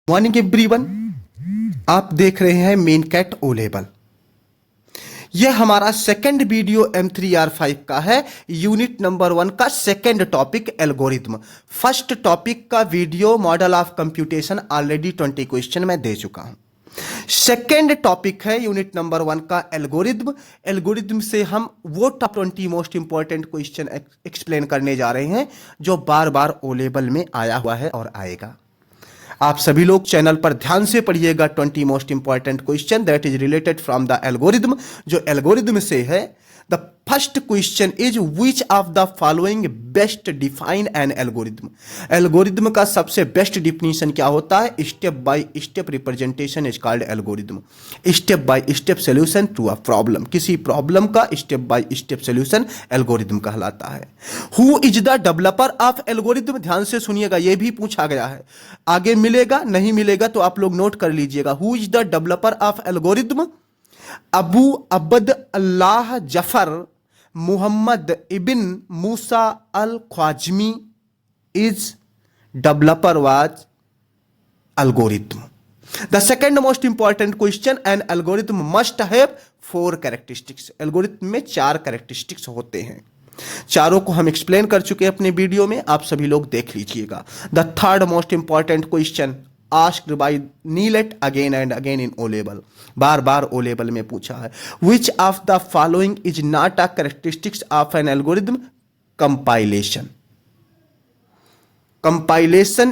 Morning everyone, आप देख रहे हैं मेन कैट ओ लेवल। यह हमारा सेकंड वीडियो M3R5 का है। यूनिट नंबर 1 का second topic algorithm. First topic का video model of computation already 20 question में दे चुका हूं। सेकंड टॉपिक है यूनिट नंबर 1 का एल्गोरिथम। एल्गोरिथम से हम वो top 20 most important question explain करने जा रहे हैं जो बार बार ओ लेवल में आया हुआ है और आएगा। आप सभी लोग चैनल पर ध्यान से पढ़िएगा। 20 most important question that is related from the algorithm. जो एल्गोरिथम से है, the first question is which of the following best define an algorithm. Algorithm का सबसे बेस्ट डिफिनीशन क्या होता है? Step by step representation is called algorithm. Step by step solution to a problem. किसी problem का step by step solution algorithm कहलाता है। Who is the developer of algorithm? ध्यान से सुनिएगा, यह भी पूछा गया है। आगे मिलेगा, नहीं मिलेगा तो आप लोग नोट कर लीजिएगा। Who is the developer of algorithm? Abu Abd Allah Jafar Muhammad ibn Musa al Khwarizmi is developer was algorithm. The second most important question, an algorithm must have 4 characteristics. Algorithm में 4 characteristics होते हैं। चारों को हम explain कर चुके हैं अपने वीडियो में, आप सभी लोग देख लीजिएगा। The third most important question asked by NIELIT again and again in O level. बार बार ओ लेवल में पूछा है। Which of the following is not a characteristics of an algorithm? Compilation. Compilation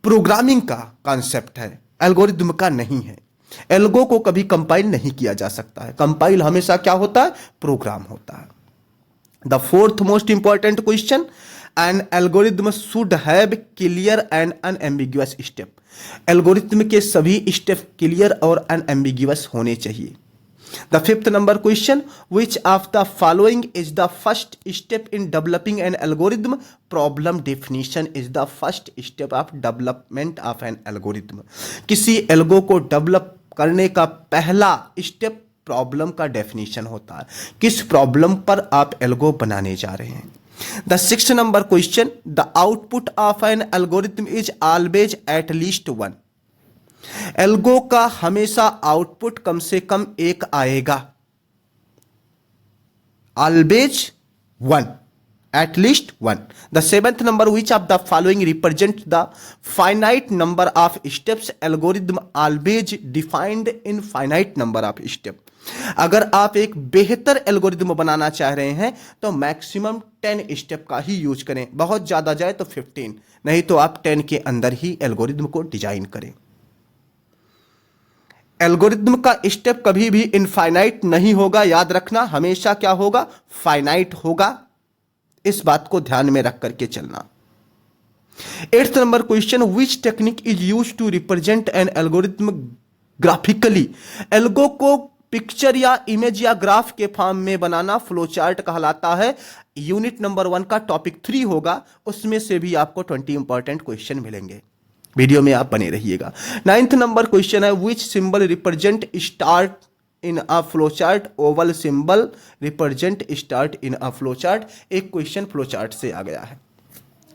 programming का कॉन्सेप्ट है, algorithm का नहीं है। एल्गो को कभी कंपाइल नहीं किया जा सकता है। कंपाइल हमेशा क्या होता है? प्रोग्राम होता है। The fourth most important question, N algorithm should have clear and unambiguous step. Algorithm के सभी स्टेप क्लियर और अनएम्बिगुअस होने चाहिए। The fifth number question, which of the following is the first step in developing an algorithm? Problem definition is the first step of development of an algorithm. किसी algo को develop करने का पहला step problem का definition होता है। किस problem पर आप एल्गो बनाने जा रहे हैं। The sixth number question, the output of an algorithm is always at least 1। Algo का हमेशा आउटपुट कम से कम 1 आएगा। Always 1, at least 1। The seventh number, which of the following represent the finite number of steps? Algorithm always defined in finite number of step. अगर आप एक बेहतर algorithm बनाना चाह रहे हैं तो मैक्सिमम 10 स्टेप का ही यूज करें। बहुत ज्यादा जाए तो 15, नहीं तो आप 10 के अंदर ही एल्गोरिथम को डिजाइन करें। एल्गोरिथम का स्टेप कभी भी इनफाइनाइट नहीं होगा, याद रखना। हमेशा क्या होगा? फाइनाइट होगा। इस बात को ध्यान में रख करके चलना। 8th number question, which technique is use to represent an algorithm graphically? Algo को पिक्चर या इमेज या ग्राफ के फॉर्म में बनाना फ्लो चार्ट कहलाता है। यूनिट नंबर 1 का टॉपिक 3 होगा, उसमें से भी आपको 20 इंपॉर्टेंट क्वेश्चन मिलेंगे। वीडियो में आप बने रहिएगा। 9th नंबर क्वेश्चन है, which symbol represent start in a flow chart? Oval symbol represent start in a flow chart. एक क्वेश्चन फ्लो चार्ट से आ गया है।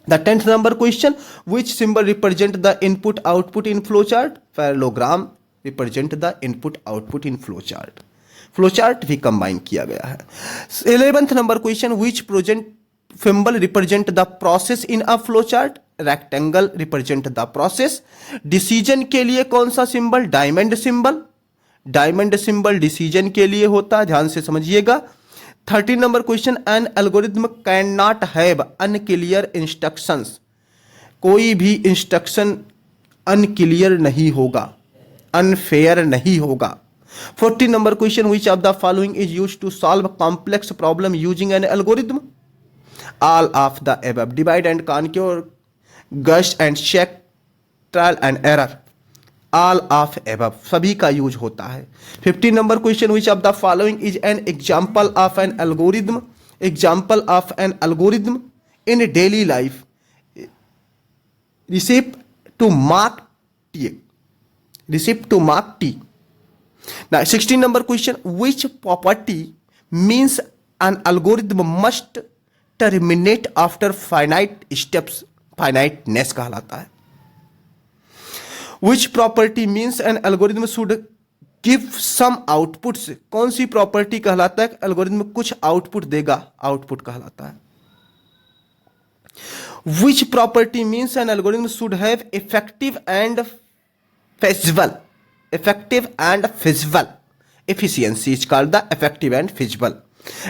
The 10th number question, which symbol represent the input output in flow chart? Parallelogram represent the input output in flow chart. Flow chart भी combine किया गया है। 11th number question, which present symbol represent the process in a flow chart? Rectangle represent the process. Decision के लिए कौन सा symbol? Diamond symbol. Diamond symbol decision के लिए होता है, ध्यान से समझिएगा। 13 number question, an algorithm can not have unclear instructions. कोई भी इंस्ट्रक्शन अनक्लियर नहीं होगा, अनफेयर नहीं होगा। 14 number question, which of the following is used to solve complex problem using an algorithm? All of the above. Divide and conquer, guess and check, trial and error. All of above, सभी का use होता है। 15 number question, which of the following is an example of an algorithm? Example of an algorithm in daily life? Receipt to mark tea. Receipt to mark T. Now, 16 number question, which property means an algorithm must terminate after finite steps? Finiteness कहलाता है। Which property means an algorithm should give some outputs, कौन सी property कहलाता है algorithm कुछ output देगा, output कहलाता है। Which property means an algorithm should have effective and feasible, effective and feasible, efficiency is called the effective and feasible।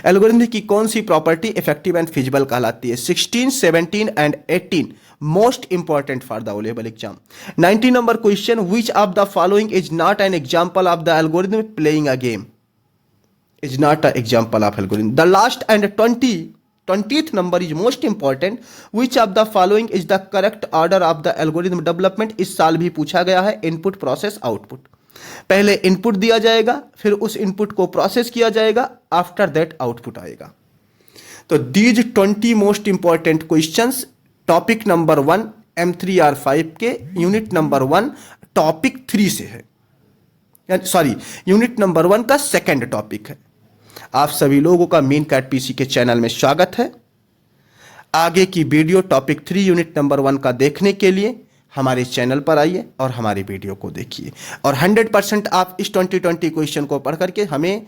Algorithm की कौन सी प्रॉपर्टी इफेक्टिव एंड फिजिबल कहलाती है? 16, 17 and 18 most important for the O level exam. 19 number question, which of the following is not an example of the algorithm playing a game, is not a example of algorithm. The last and 20th number is most important, which of the following is the correct order of the algorithm development। इस साल भी पूछा गया है, input process output. पहले input दिया जाएगा, फिर उस इनपुट को प्रोसेस किया जाएगा, आफ्टर दैट आउटपुट आएगा। तो these 20 most important questions topic number 1 M3R5 के यूनिट नंबर 1 टॉपिक 3 से है, सॉरी यूनिट नंबर 1 का सेकेंड टॉपिक है। आप सभी लोगों का मीन कैट पीसी के चैनल में स्वागत है। आगे की वीडियो टॉपिक 3 यूनिट नंबर 1 का देखने के लिए हमारे चैनल पर आइए और हमारी वीडियो को देखिए, और 100% आप इस 2020 क्वेश्चन को पढ़ करके हमें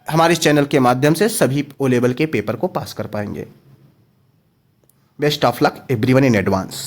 हमारे चैनल के माध्यम से सभी ओ लेवल के पेपर को पास कर पाएंगे। Best of luck everyone in advance.